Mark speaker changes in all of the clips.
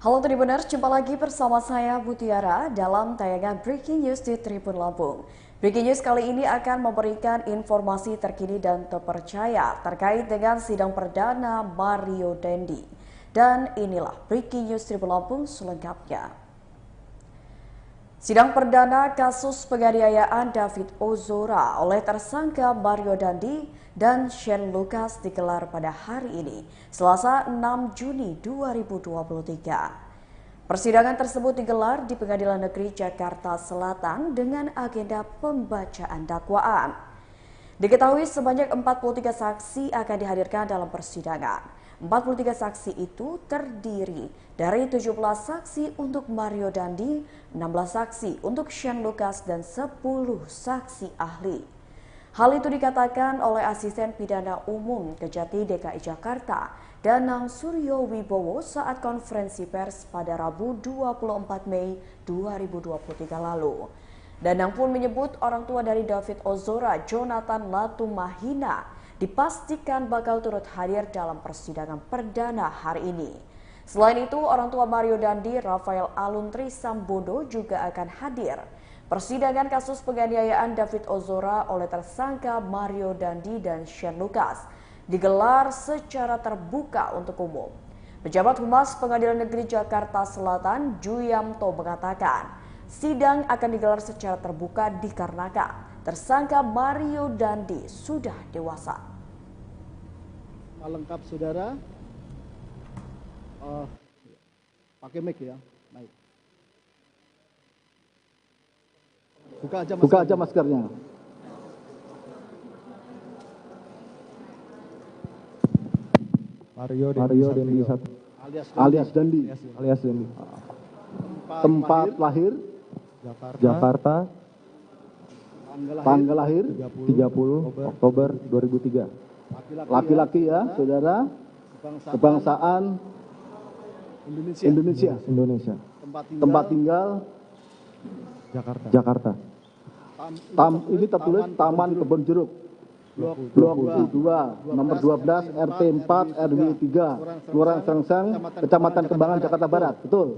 Speaker 1: Halo Tribuners, jumpa lagi bersama saya Mutiara dalam tayangan Breaking News di Tribun Lampung. Breaking News kali ini akan memberikan informasi terkini dan terpercaya terkait dengan sidang perdana Mario Dendi. Dan inilah Breaking News Tribun Lampung selengkapnya. Sidang perdana kasus penganiayaan David Ozora oleh tersangka Mario Dandi dan Shane Lucas digelar pada hari ini, Selasa 6 Juni 2023. Persidangan tersebut digelar di Pengadilan Negeri Jakarta Selatan dengan agenda pembacaan dakwaan. Diketahui sebanyak 43 saksi akan dihadirkan dalam persidangan. 43 saksi itu terdiri dari 17 saksi untuk Mario Dandi, 16 saksi untuk Shane Lucas, dan 10 saksi ahli. Hal itu dikatakan oleh Asisten Pidana Umum Kejati DKI Jakarta, Danang Suryo Wibowo saat konferensi pers pada Rabu 24 Mei 2023 lalu. Danang pun menyebut orang tua dari David Ozora, Jonathan Latumahina, dipastikan bakal turut hadir dalam persidangan perdana hari ini. Selain itu, orang tua Mario Dandi, Rafael Aluntri Sambodo juga akan hadir. Persidangan kasus penganiayaan David Ozora oleh tersangka Mario Dandi dan Shane Lucas digelar secara terbuka untuk umum. Pejabat Humas Pengadilan Negeri Jakarta Selatan, Juyamto, mengatakan sidang akan digelar secara terbuka dikarenakan tersangka Mario Dandi sudah dewasa.
Speaker 2: Lengkap saudara, pakai mic ya, baik. Buka aja maskernya. Mario Dendi satu, alias Dandi. Tempat lahir Jakarta. Tanggal lahir 30 Oktober 2003. Laki-laki ya, saudara. Kebangsaan Indonesia. Tempat tinggal Jakarta. Ini tertulis Taman Kebon Jeruk. Blok 2, nomor 12, RT 4, RW 3, Kelurahan Serengseng, Kecamatan Kembangan, Jakarta Barat. Betul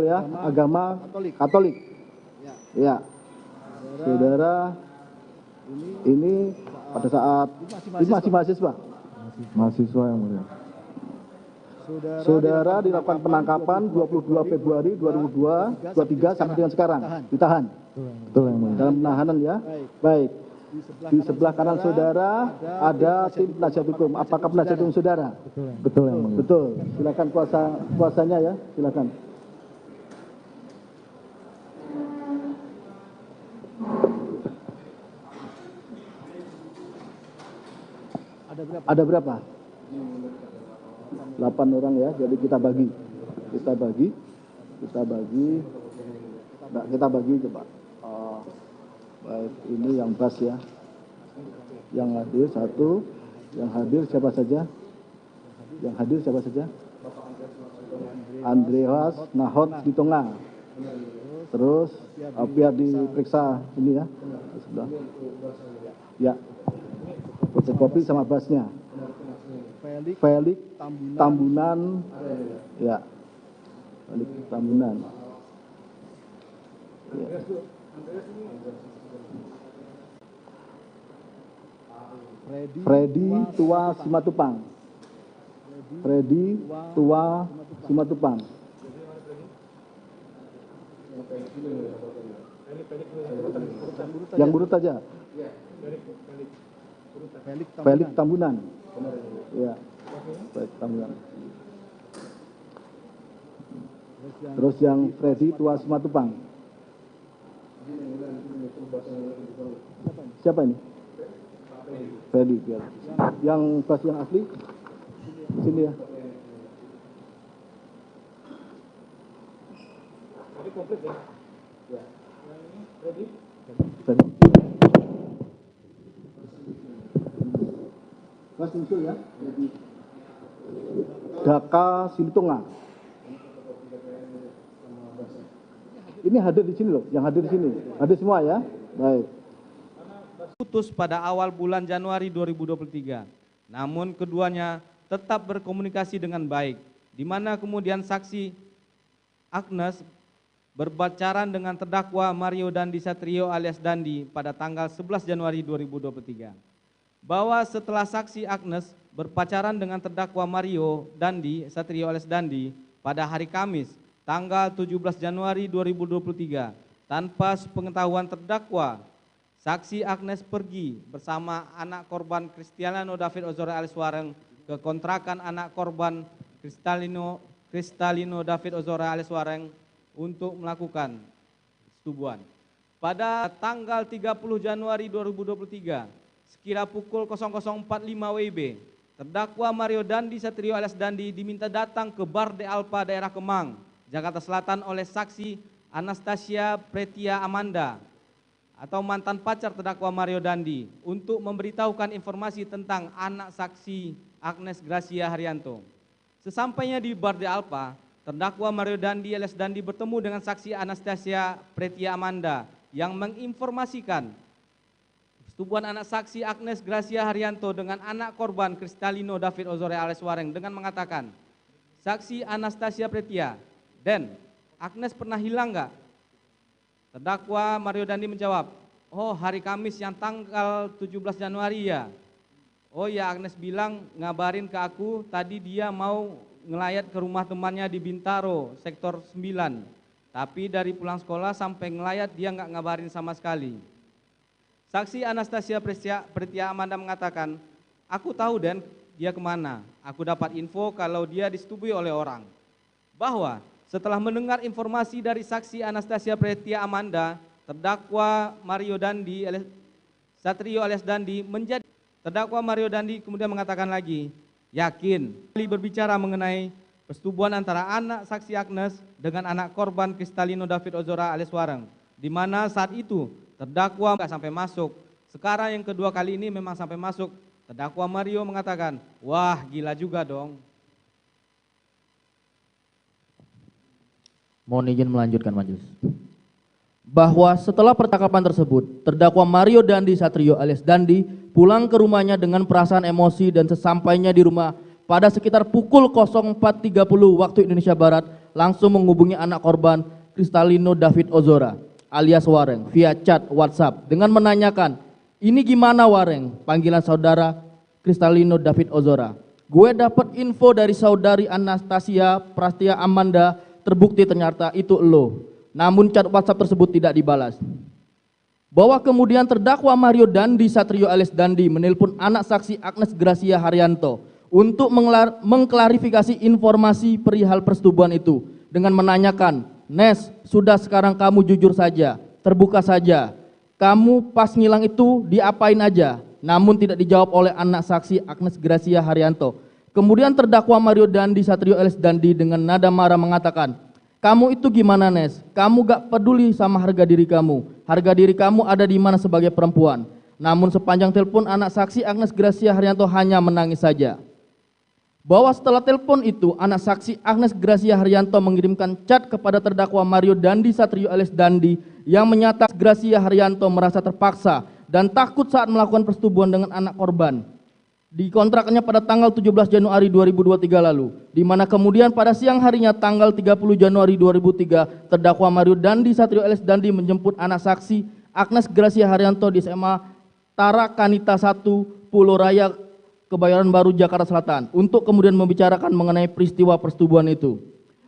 Speaker 2: ya. Agama Katolik. Ya. Saudara, ini pada saat ini masih mahasiswa yang mulia. Saudara dilakukan penangkapan 22 Februari 2023 sampai dengan sekarang ditahan. Betul yang mulia. Dalam penahanan ya. Baik. Di sebelah kanan saudara ada tim penasihat hukum. Apakah penasihat hukum saudara? Betul yang mulia. Betul. Silakan kuasanya ya. Silakan. Ada berapa? 8 orang ya, jadi kita bagi coba. Baik, ini yang bas ya. Yang hadir satu, yang hadir siapa saja? Andreas Nahot di tengah. Terus biar diperiksa ini ya. Di sebelah. Ya. Fotokopi sama basnya. Felix Tambunan. Ya. Felix Tambunan. Ya. Freddy Tua Simatupang. Yang burut aja. Felix Tambunan. Ya. Felix Tambunan. Terus yang Freddy Tua Simatupang. Siapa ini? Freddy. Ya. Yang bas yang asli sini ya. Jadi komplit ya. Ya. Yang ini Freddy. Mas usul ya. Daka Sintunga. Ini hadir di sini loh, yang hadir di sini. Hadir semua ya. Baik.
Speaker 3: Putus pada awal bulan Januari 2023. Namun keduanya tetap berkomunikasi dengan baik di mana kemudian saksi Agnes berpacaran dengan terdakwa Mario Dandi Satrio alias Dandi pada tanggal 11 Januari 2023. Bahwa setelah saksi Agnes berpacaran dengan terdakwa Mario Dandi Satrio alias Dandi pada hari Kamis tanggal 17 Januari 2023 tanpa sepengetahuan terdakwa, saksi Agnes pergi bersama anak korban Kristiano David Ozora alias Wareng ke kontrakan anak korban Kristalino David Ozora alias Wareng untuk melakukan persetubuhan. Pada tanggal 30 Januari 2023, sekira pukul 00.45 WIB, terdakwa Mario Dandi Satrio alias Dandi diminta datang ke Bar De Alpa daerah Kemang, Jakarta Selatan oleh saksi Anastasia Pretia Amanda atau mantan pacar terdakwa Mario Dandi untuk memberitahukan informasi tentang anak saksi Agnes Gracia Haryanto. Sesampainya di Bar De Alpa, terdakwa Mario Dandi alias Dandi bertemu dengan saksi Anastasia Pretia Amanda yang menginformasikan persetubuhan anak saksi Agnes Gracia Haryanto dengan anak korban Kristalino David Ozora alias Wareng dengan mengatakan, saksi Anastasia Pretia, "Den, Agnes pernah hilang enggak?" Terdakwa Mario Dandi menjawab, "Oh, hari Kamis yang tanggal 17 Januari ya. Oh ya, Agnes bilang ngabarin ke aku tadi dia mau ngelayat ke rumah temannya di Bintaro, sektor 9. Tapi dari pulang sekolah sampai ngelayat dia nggak ngabarin sama sekali." Saksi Anastasia Pretia Amanda mengatakan, "Aku tahu Den, dia kemana. Aku dapat info kalau dia disetubui oleh orang." Bahwa setelah mendengar informasi dari saksi Anastasia Pretia Amanda, terdakwa Mario Dandi Satrio alias Dandi menjadi terdakwa Mario Dandi kemudian mengatakan lagi, yakin berbicara mengenai persetubuhan antara anak saksi Agnes dengan anak korban Kristalino David Ozora alias Wareng, di mana saat itu terdakwa nggak sampai masuk. Sekarang yang kedua kali ini memang sampai masuk. Terdakwa Mario mengatakan, "Wah, gila juga dong."
Speaker 4: Mohon izin melanjutkan majelis. Bahwa setelah percakapan tersebut, terdakwa Mario Dandi Satrio alias Dandi pulang ke rumahnya dengan perasaan emosi dan sesampainya di rumah pada sekitar pukul 04.30 waktu Indonesia Barat langsung menghubungi anak korban Kristalino David Ozora alias Wareng via chat WhatsApp dengan menanyakan, "Ini gimana Wareng?" Panggilan saudara Kristalino David Ozora. "Gue dapat info dari saudari Anastasia Pretia Amanda, terbukti ternyata itu elo." Namun chat WhatsApp tersebut tidak dibalas. Bahwa kemudian terdakwa Mario Dandi Satrio alias Dandi menelpon anak saksi Agnes Gracia Haryanto untuk mengklarifikasi informasi perihal persetubuhan itu dengan menanyakan, "Nes, sudah sekarang kamu jujur saja, terbuka saja. Kamu pas ngilang itu diapain aja?" Namun tidak dijawab oleh anak saksi Agnes Gracia Haryanto. Kemudian terdakwa Mario Dandi Satrio alias Dandi dengan nada marah mengatakan, "Kamu itu gimana Nes? Kamu gak peduli sama harga diri kamu. Harga diri kamu ada di mana sebagai perempuan?" Namun sepanjang telepon anak saksi Agnes Gracia Haryanto hanya menangis saja. Bahwa setelah telepon itu anak saksi Agnes Gracia Haryanto mengirimkan chat kepada terdakwa Mario Dandi Satrio alias Dandi yang menyatakan Gracia Haryanto merasa terpaksa dan takut saat melakukan persetubuhan dengan anak korban. Dikontraknya pada tanggal 17 Januari 2023 lalu, di mana kemudian pada siang harinya tanggal 30 Januari 2003, terdakwa Mario Dandi Satrio alias Dandi menjemput anak saksi Agnes Gracia Haryanto di SMA Tarakanita 1, Pulau Raya, Kebayoran Baru, Jakarta Selatan, untuk kemudian membicarakan mengenai peristiwa persetubuhan itu.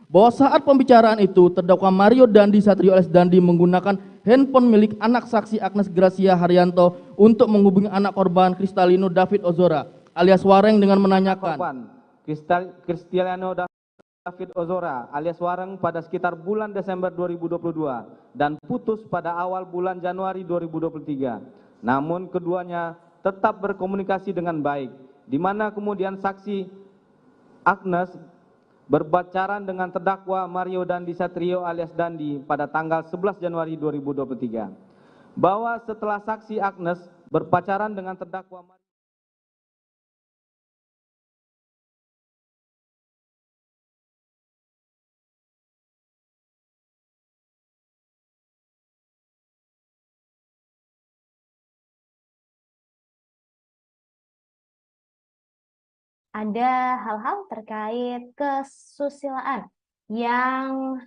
Speaker 4: Bahwa saat pembicaraan itu, terdakwa Mario Dandi Satrio alias Dandi menggunakan handphone milik anak saksi Agnes Gracia Haryanto untuk menghubungi anak korban Kristalino David Ozora alias Wareng dengan menanyakan,
Speaker 3: Kristalino David Ozora alias Wareng pada sekitar bulan Desember 2022 dan putus pada awal bulan Januari 2023. Namun keduanya tetap berkomunikasi dengan baik, di mana kemudian saksi Agnes berpacaran dengan terdakwa Mario Dandi Satrio alias Dandi pada tanggal 11 Januari 2023. Bahwa setelah saksi Agnes berpacaran dengan terdakwa
Speaker 5: ada hal-hal terkait kesusilaan yang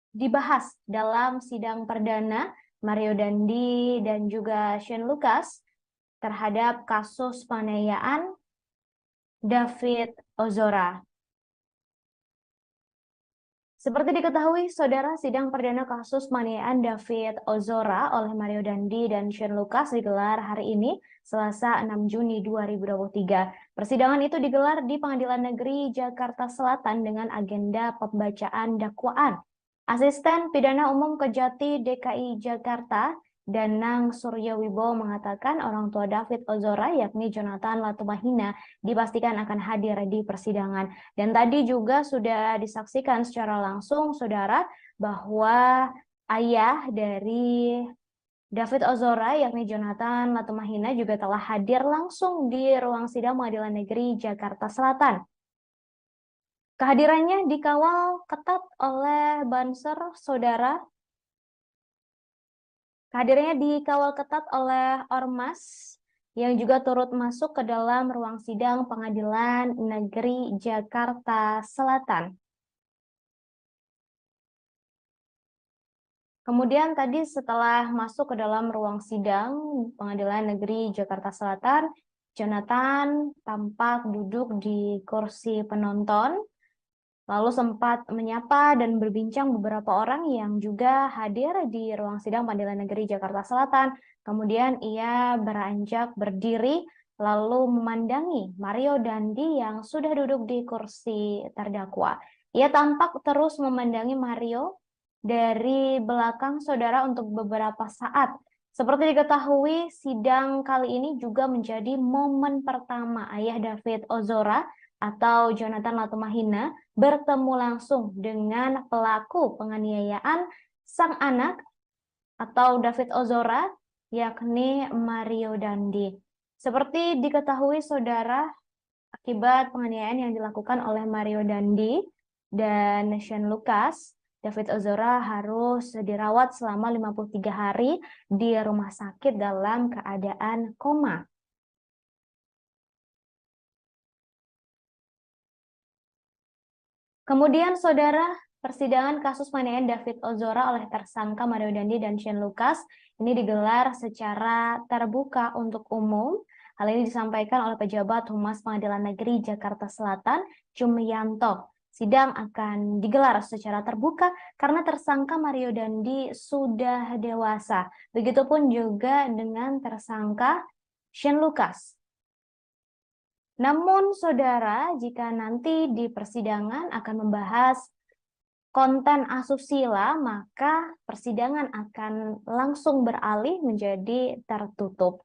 Speaker 5: dibahas dalam sidang perdana Mario Dandi dan juga Shane Lucas terhadap kasus penganiayaan David Ozora. Seperti diketahui, saudara, sidang perdana kasus penganiayaan David Ozora oleh Mario Dandi dan Shane Lucas digelar hari ini, Selasa 6 Juni 2023. Persidangan itu digelar di Pengadilan Negeri Jakarta Selatan dengan agenda pembacaan dakwaan. Asisten Pidana Umum Kejati DKI Jakarta, Danang Surya Wibowo mengatakan orang tua David Ozora, yakni Jonathan Latumahina, dipastikan akan hadir di persidangan. Dan tadi juga sudah disaksikan secara langsung, saudara, bahwa ayah dari David Ozora, yakni Jonathan Latumahina, juga telah hadir langsung di ruang sidang Pengadilan Negeri Jakarta Selatan. Kehadirannya dikawal ketat oleh Banser, saudara. Kehadirannya dikawal ketat oleh Ormas yang juga turut masuk ke dalam ruang sidang Pengadilan Negeri Jakarta Selatan. Kemudian tadi setelah masuk ke dalam ruang sidang Pengadilan Negeri Jakarta Selatan, Jonathan tampak duduk di kursi penonton, lalu sempat menyapa dan berbincang beberapa orang yang juga hadir di ruang sidang Pengadilan Negeri Jakarta Selatan. Kemudian ia beranjak berdiri lalu memandangi Mario Dandi yang sudah duduk di kursi terdakwa. Ia tampak terus memandangi Mario dari belakang, saudara, untuk beberapa saat. Seperti diketahui, sidang kali ini juga menjadi momen pertama ayah David Ozora atau Jonathan Latumahina bertemu langsung dengan pelaku penganiayaan sang anak atau David Ozora, yakni Mario Dandi. Seperti diketahui, saudara, akibat penganiayaan yang dilakukan oleh Mario Dandi dan Shane Lucas, David Ozora harus dirawat selama 53 hari di rumah sakit dalam keadaan koma. Kemudian, saudara, persidangan kasus penganiayaan David Ozora oleh tersangka Mario Dandi dan Shane Lucas ini digelar secara terbuka untuk umum. Hal ini disampaikan oleh pejabat Humas Pengadilan Negeri Jakarta Selatan, Jumianto. Sidang akan digelar secara terbuka karena tersangka Mario Dandi sudah dewasa. Begitupun juga dengan tersangka Shane Lucas. Namun, saudara, jika nanti di persidangan akan membahas konten asusila, maka persidangan akan langsung beralih menjadi tertutup.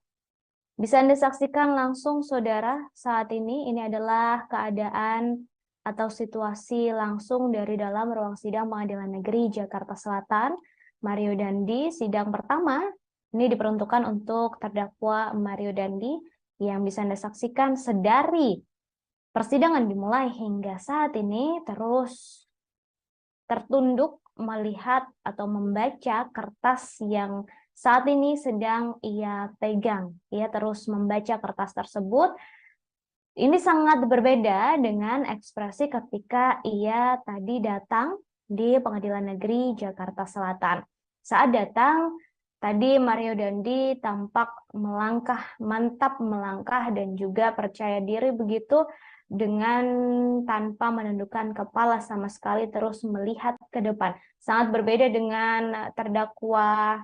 Speaker 5: Bisa Anda saksikan langsung, saudara, saat ini adalah keadaan atau situasi langsung dari dalam ruang sidang Pengadilan Negeri Jakarta Selatan. Mario Dandi, sidang pertama, ini diperuntukkan untuk terdakwa Mario Dandi, yang bisa Anda saksikan sedari persidangan dimulai hingga saat ini terus tertunduk melihat atau membaca kertas yang saat ini sedang ia pegang. Ia terus membaca kertas tersebut. Ini sangat berbeda dengan ekspresi ketika ia tadi datang di Pengadilan Negeri Jakarta Selatan. Saat datang, tadi Mario Dandi tampak mantap melangkah dan juga percaya diri begitu dengan tanpa menundukkan kepala sama sekali terus melihat ke depan. Sangat berbeda dengan terdakwa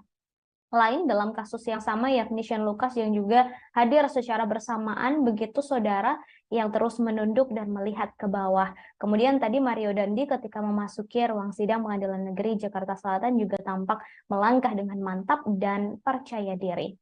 Speaker 5: lain dalam kasus yang sama, yakni Shane Lucas yang juga hadir secara bersamaan begitu, saudara, yang terus menunduk dan melihat ke bawah. Kemudian tadi Mario Dandi ketika memasuki ruang sidang Pengadilan Negeri Jakarta Selatan juga tampak melangkah dengan mantap dan percaya diri.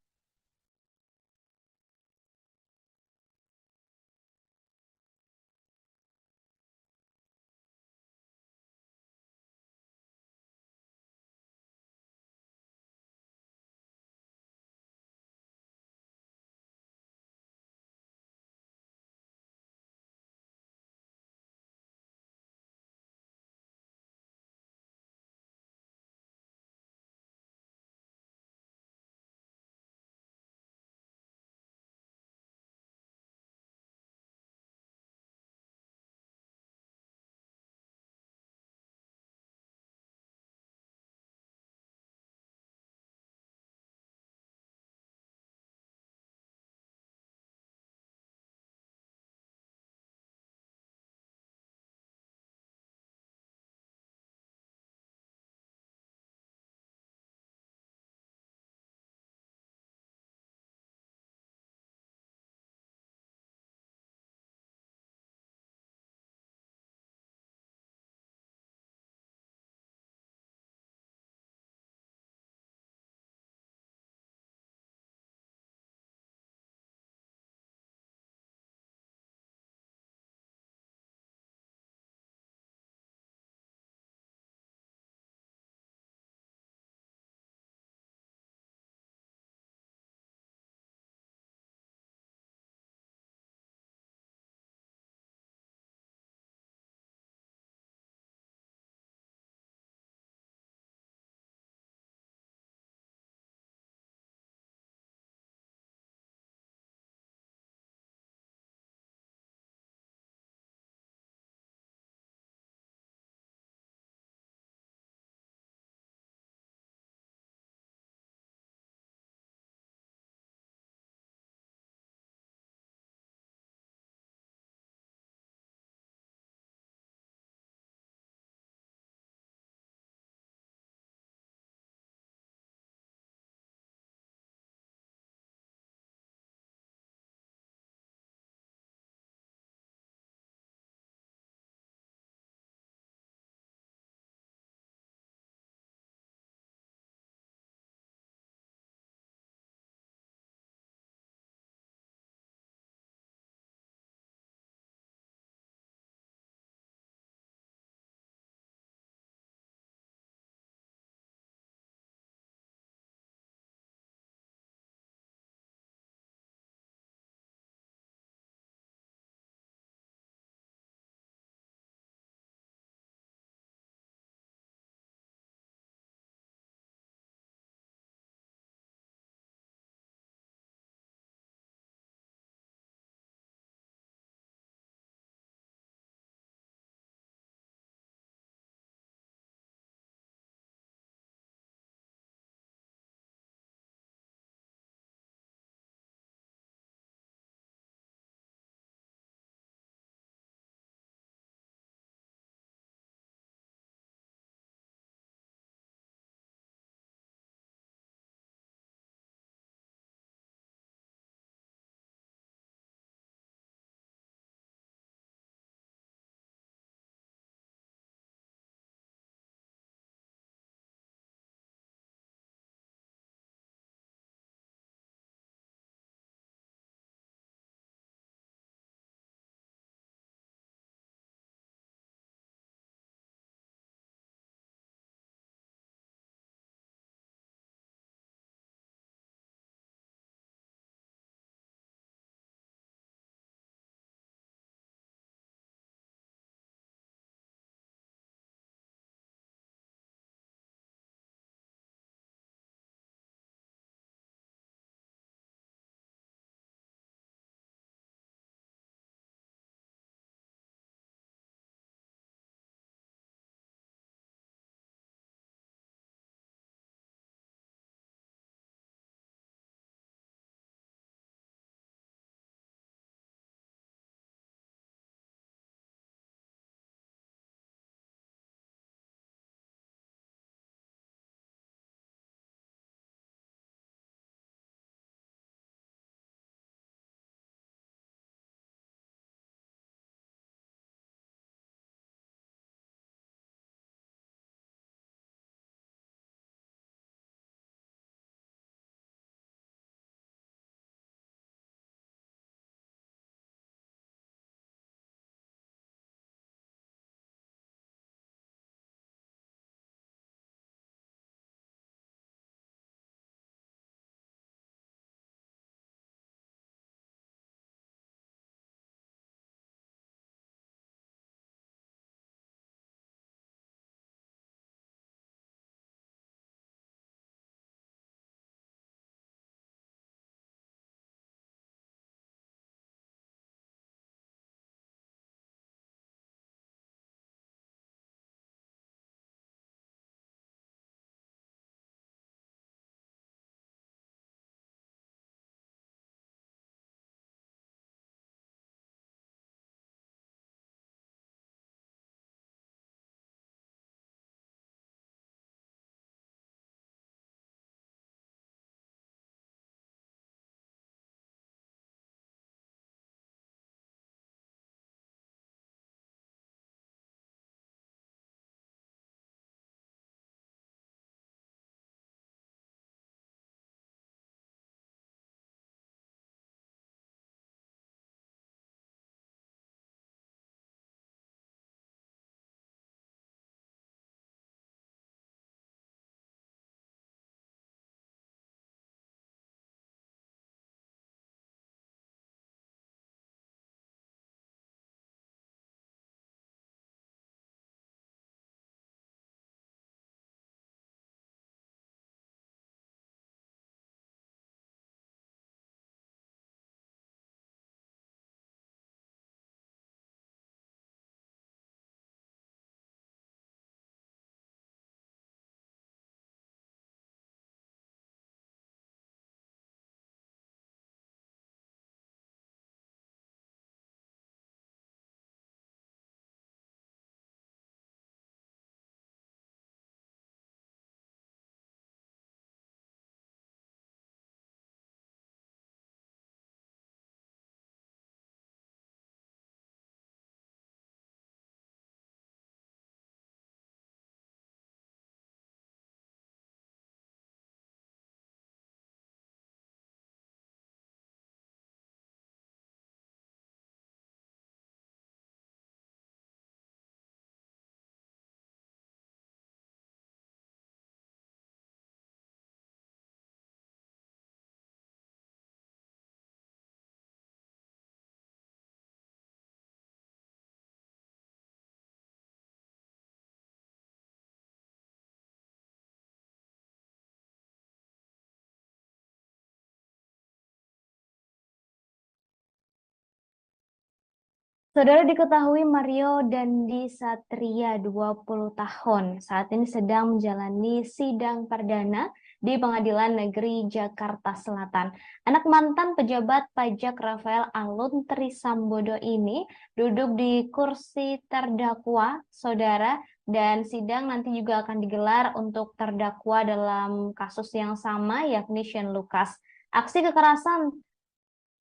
Speaker 5: Saudara, diketahui Mario Dandi Satria 20 tahun saat ini sedang menjalani sidang perdana di Pengadilan Negeri Jakarta Selatan. Anak mantan pejabat pajak Rafael Alun Trisambodo ini duduk di kursi terdakwa, saudara, dan sidang nanti juga akan digelar untuk terdakwa dalam kasus yang sama, yakni Shane Lucas. Aksi kekerasan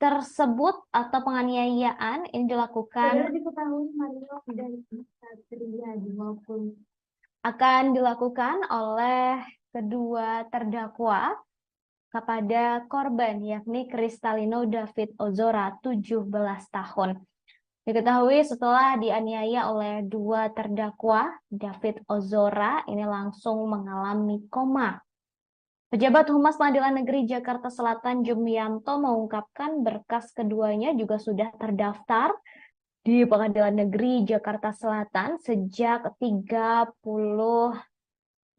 Speaker 5: tersebut atau penganiayaan ini dilakukan akan dilakukan oleh kedua terdakwa kepada korban, yakni Kristalino David Ozora 17 tahun. Diketahui setelah dianiaya oleh dua terdakwa, David Ozora ini langsung mengalami koma. Pejabat Humas Pengadilan Negeri Jakarta Selatan Jumianto mengungkapkan berkas keduanya juga sudah terdaftar di Pengadilan Negeri Jakarta Selatan sejak 30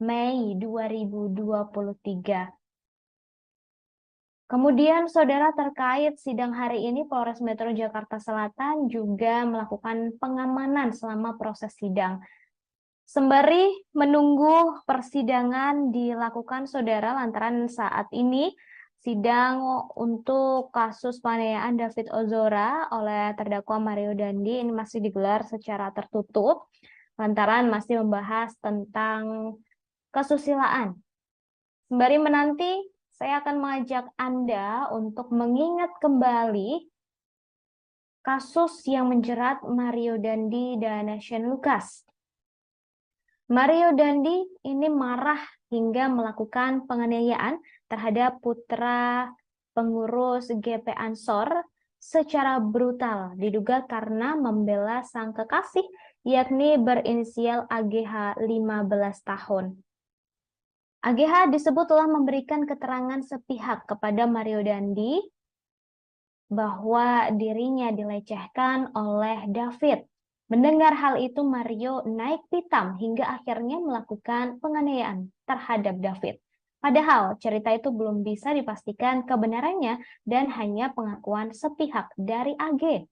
Speaker 5: Mei 2023. Kemudian, saudara, terkait sidang hari ini, Polres Metro Jakarta Selatan juga melakukan pengamanan selama proses sidang. Sembari menunggu persidangan dilakukan, saudara, lantaran saat ini sidang untuk kasus penganiayaan David Ozora oleh terdakwa Mario Dandi ini masih digelar secara tertutup, lantaran masih membahas tentang kesusilaan. Sembari menanti, saya akan mengajak Anda untuk mengingat kembali kasus yang menjerat Mario Dandi dan Shane Lucas. Mario Dandi ini marah hingga melakukan penganiayaan terhadap putra pengurus GP Ansor secara brutal, diduga karena membela sang kekasih, yakni berinisial AGH 15 tahun. AGH disebut telah memberikan keterangan sepihak kepada Mario Dandi bahwa dirinya dilecehkan oleh David. Mendengar hal itu, Mario naik pitam hingga akhirnya melakukan penganiayaan terhadap David. Padahal cerita itu belum bisa dipastikan kebenarannya dan hanya pengakuan sepihak dari AG.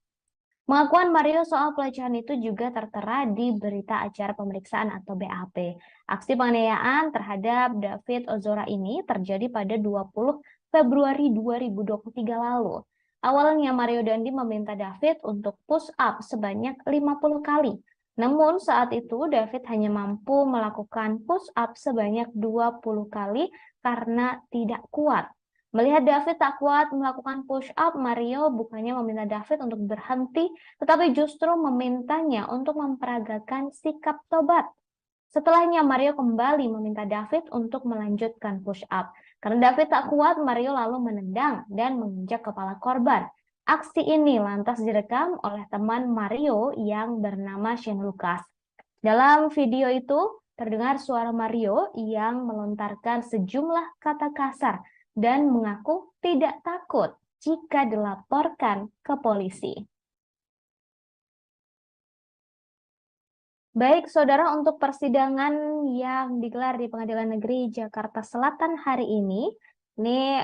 Speaker 5: Pengakuan Mario soal pelecehan itu juga tertera di berita acara pemeriksaan atau BAP. Aksi penganiayaan terhadap David Ozora ini terjadi pada 20 Februari 2023 lalu. Awalnya Mario Dandi meminta David untuk push up sebanyak 50 kali. Namun saat itu David hanya mampu melakukan push up sebanyak 20 kali karena tidak kuat. Melihat David tak kuat melakukan push up, Mario bukannya meminta David untuk berhenti, tetapi justru memintanya untuk memperagakan sikap tobat. Setelahnya Mario kembali meminta David untuk melanjutkan push up. Karena David tak kuat, Mario lalu menendang dan menginjak kepala korban. Aksi ini lantas direkam oleh teman Mario yang bernama Shane Lucas. Dalam video itu terdengar suara Mario yang melontarkan sejumlah kata kasar dan mengaku tidak takut jika dilaporkan ke polisi. Baik, saudara, untuk persidangan yang digelar di Pengadilan Negeri Jakarta Selatan hari ini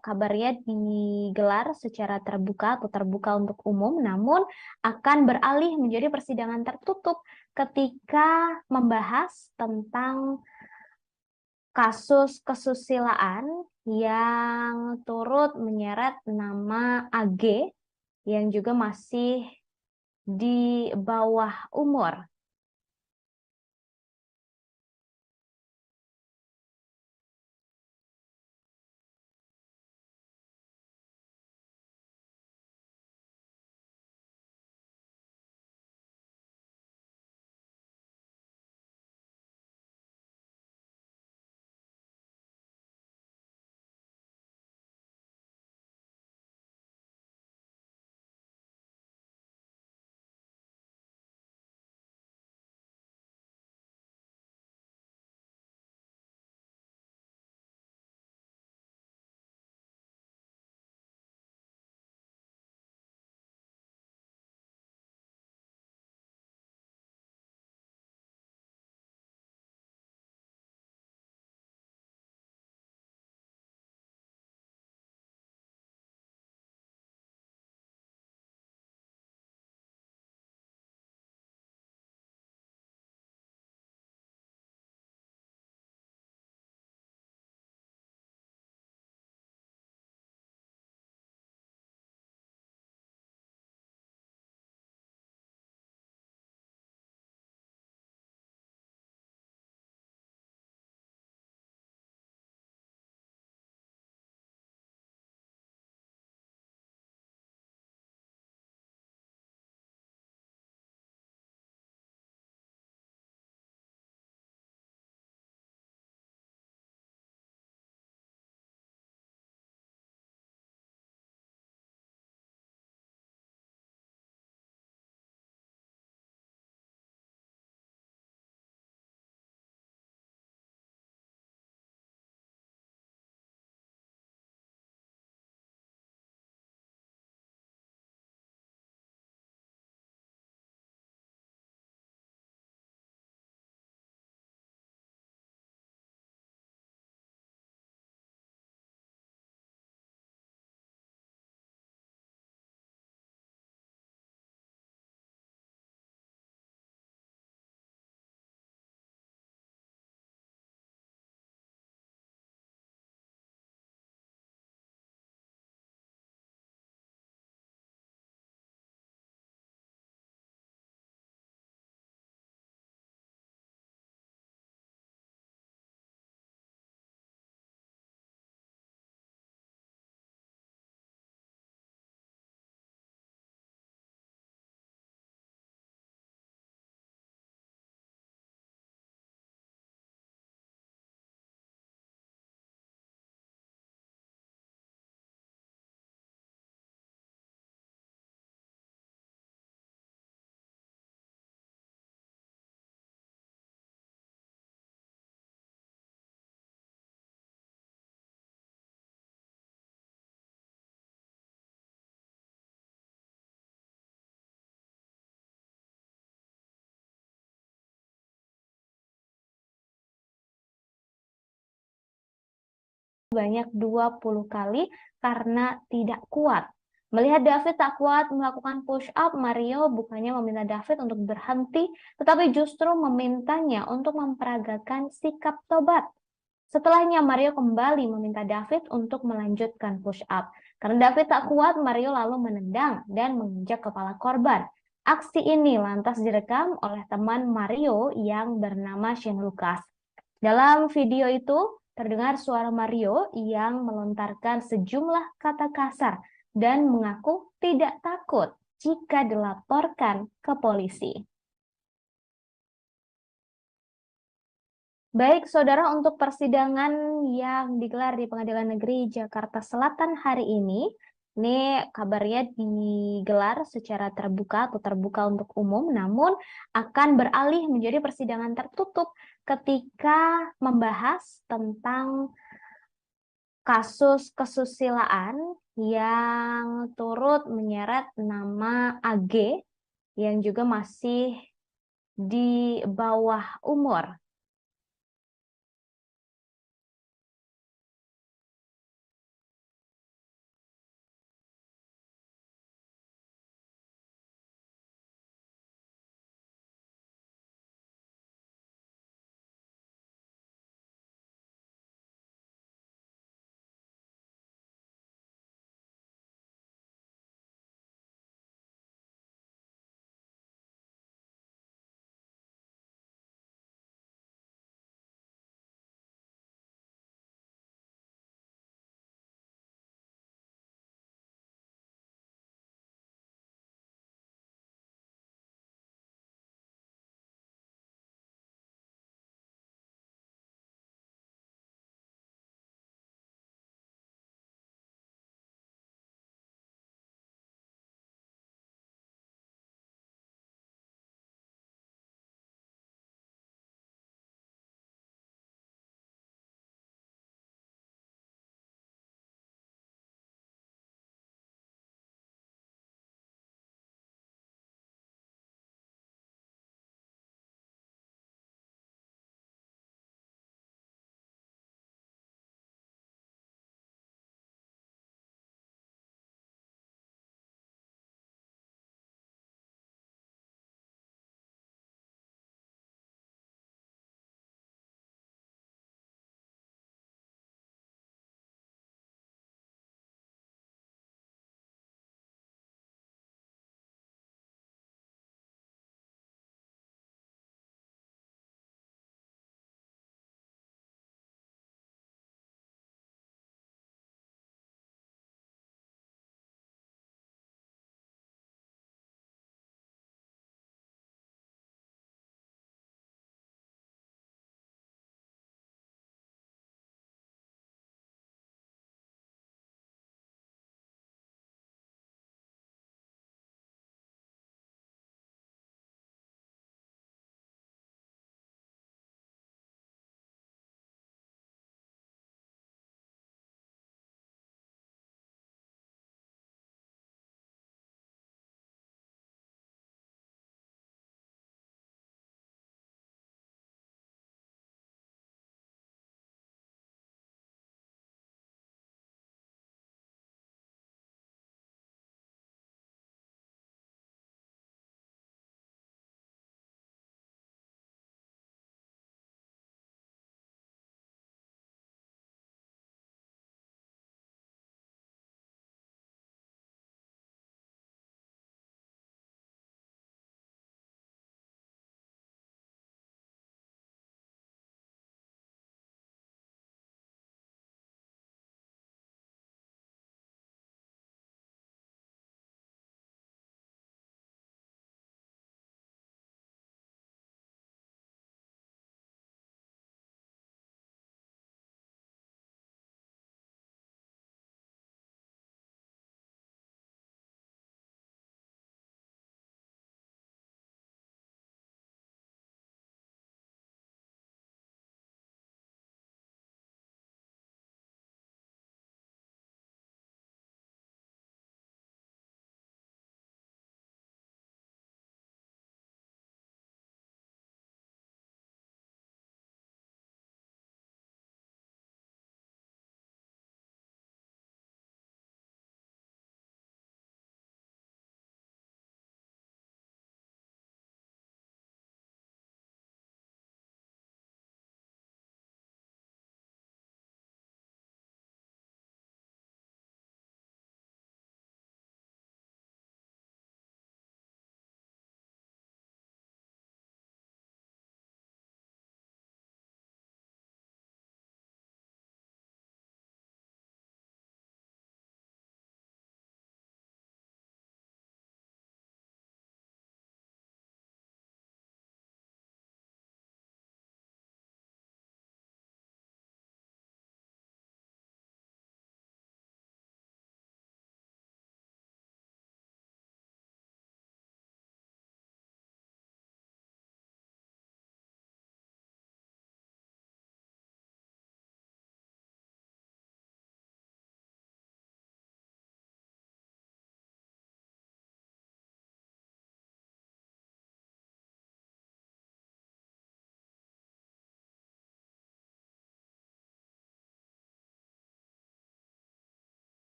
Speaker 5: kabarnya digelar secara terbuka atau terbuka untuk umum, namun akan beralih menjadi persidangan tertutup ketika membahas tentang kasus kesusilaan yang turut menyeret nama AG yang juga masih di bawah umur. sebanyak 20 kali karena tidak kuat. Melihat David tak kuat melakukan push-up, Mario bukannya meminta David untuk berhenti, tetapi justru memintanya untuk memperagakan sikap tobat. Setelahnya, Mario kembali meminta David untuk melanjutkan push-up. Karena David tak kuat, Mario lalu menendang dan menginjak kepala korban. Aksi ini lantas direkam oleh teman Mario yang bernama Shane Lucas. Dalam video itu, terdengar suara Mario yang melontarkan sejumlah kata kasar dan mengaku tidak takut jika dilaporkan ke polisi. Baik, saudara, untuk persidangan yang digelar di Pengadilan Negeri Jakarta Selatan hari ini kabarnya digelar secara terbuka atau terbuka untuk umum, namun akan beralih menjadi persidangan tertutup ketika membahas tentang kasus kesusilaan yang turut menyeret nama AG yang juga masih di bawah umur.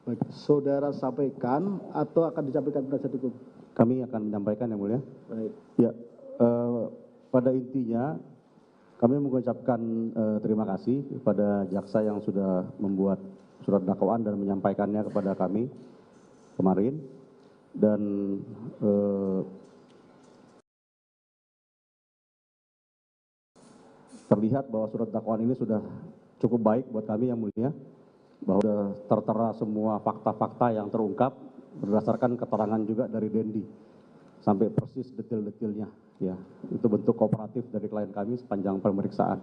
Speaker 2: Baik, saudara sampaikan atau akan disampaikan penasihat hukum?
Speaker 6: Kami akan menyampaikan yang mulia.
Speaker 2: Baik.
Speaker 6: Ya, pada intinya kami mengucapkan terima kasih kepada jaksa yang sudah membuat surat dakwaan dan menyampaikannya kepada kami kemarin. Dan terlihat bahwa surat dakwaan ini sudah cukup baik buat kami yang mulia, bahwa sudah tertera semua fakta-fakta yang terungkap berdasarkan keterangan juga dari Dendi sampai persis detail-detailnya. Ya, itu bentuk kooperatif dari klien kami sepanjang pemeriksaan.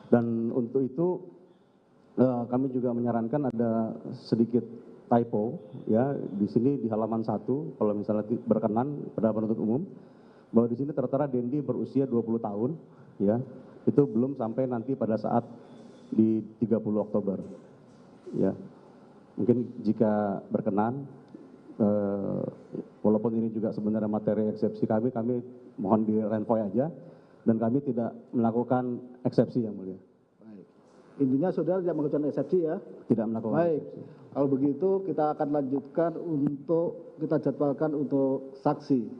Speaker 6: Dan untuk itu kami juga menyarankan ada sedikit typo ya di sini di halaman 1 kalau misalnya berkenan pada penuntut umum, bahwa di sini tertera Dendi berusia 20 tahun ya. Itu belum sampai nanti pada saat di 30 Oktober. Ya. Mungkin jika berkenan, walaupun ini juga sebenarnya materi eksepsi kami mohon di-renvoy aja, dan kami tidak melakukan eksepsi yang mulia.
Speaker 2: Baik. Intinya saudara tidak melakukan eksepsi ya?
Speaker 6: Tidak melakukan.
Speaker 2: Baik. Kalau begitu kita akan lanjutkan kita jadwalkan untuk saksi.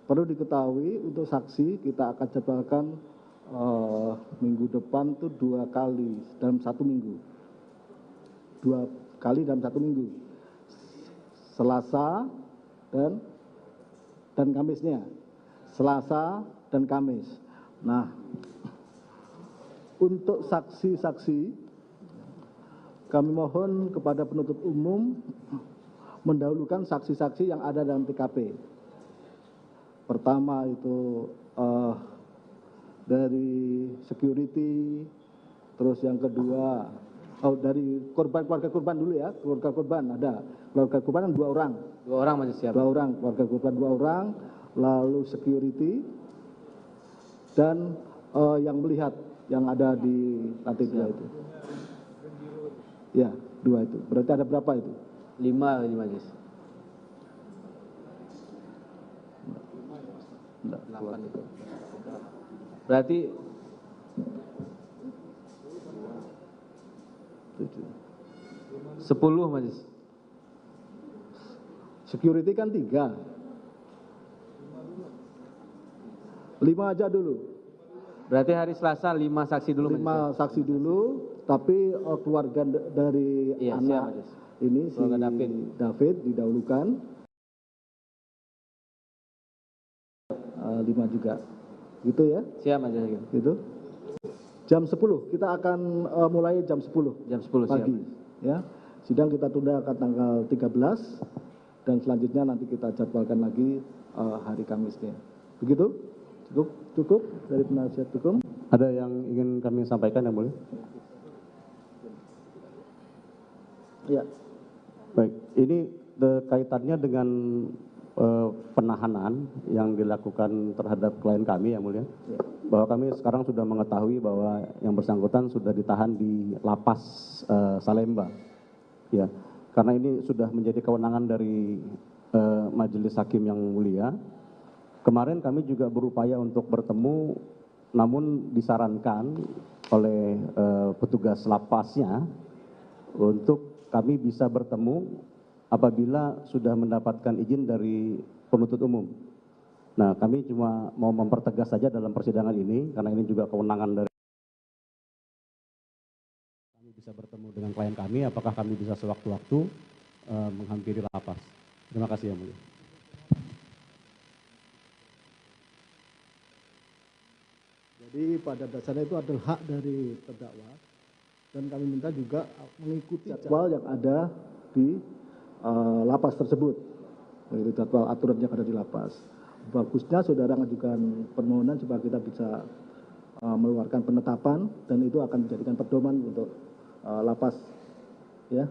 Speaker 2: Perlu diketahui untuk saksi kita akan jadwalkan minggu depan tuh 2 kali dalam 1 minggu. 2 kali dalam 1 minggu. Selasa dan Kamisnya. Selasa dan Kamis. Nah, untuk saksi-saksi kami mohon kepada penuntut umum mendahulukan saksi-saksi yang ada dalam TKP. Pertama itu dari security, terus yang kedua dari keluarga korban dulu ya, keluarga korban ada, keluarga korban yang 2 orang.
Speaker 3: 2 orang masih siap.
Speaker 2: 2 orang, keluarga korban 2 orang, lalu security dan yang melihat yang ada di lantai 2 itu. Ya, 2 itu. Berarti ada berapa itu?
Speaker 3: 5 ini Majelis. 8 itu. Berarti 10 Majelis.
Speaker 2: Security kan 3. 5 aja dulu.
Speaker 3: Berarti hari Selasa 5 saksi dulu
Speaker 2: 5 saksi dulu, tapi keluarga dari
Speaker 3: Iya,
Speaker 2: anak
Speaker 3: Majelis.
Speaker 2: ini
Speaker 3: Keluarga
Speaker 2: si David didahulukan. 5 juga. Gitu ya?
Speaker 3: Siap Majelis.
Speaker 2: Gitu. Jam 10 kita akan mulai jam 10.
Speaker 3: Jam 10
Speaker 2: pagi.
Speaker 3: siap.
Speaker 2: Ya. Sidang kita tunda ke tanggal 13 dan selanjutnya nanti kita jadwalkan lagi hari Kamisnya. Begitu? Cukup dari penasihat hukum?
Speaker 6: Ada yang ingin kami sampaikan yang mulia?
Speaker 2: Ya.
Speaker 6: Baik, ini kaitannya dengan penahanan yang dilakukan terhadap klien kami yang mulia.
Speaker 2: Ya.
Speaker 6: Bahwa kami sekarang sudah mengetahui bahwa yang bersangkutan sudah ditahan di lapas Salemba. Ya, karena ini sudah menjadi kewenangan dari majelis hakim yang mulia. Kemarin kami juga berupaya untuk bertemu, namun disarankan oleh petugas lapasnya untuk kami bisa bertemu apabila sudah mendapatkan izin dari penuntut umum. Nah, kami cuma mau mempertegas saja dalam persidangan ini, karena ini juga kewenangan dari kami bisa bertemu dengan klien kami, apakah kami bisa sewaktu-waktu menghampiri lapas. Terima kasih yang mulia.
Speaker 2: Jadi pada dasarnya itu adalah hak dari terdakwa dan kami minta juga mengikuti jadwal yang ada di lapas tersebut, yaitu jadwal aturan yang ada di lapas. Bagusnya saudara mengajukan permohonan supaya kita bisa mengeluarkan penetapan dan itu akan menjadikan pedoman untuk lapas, ya.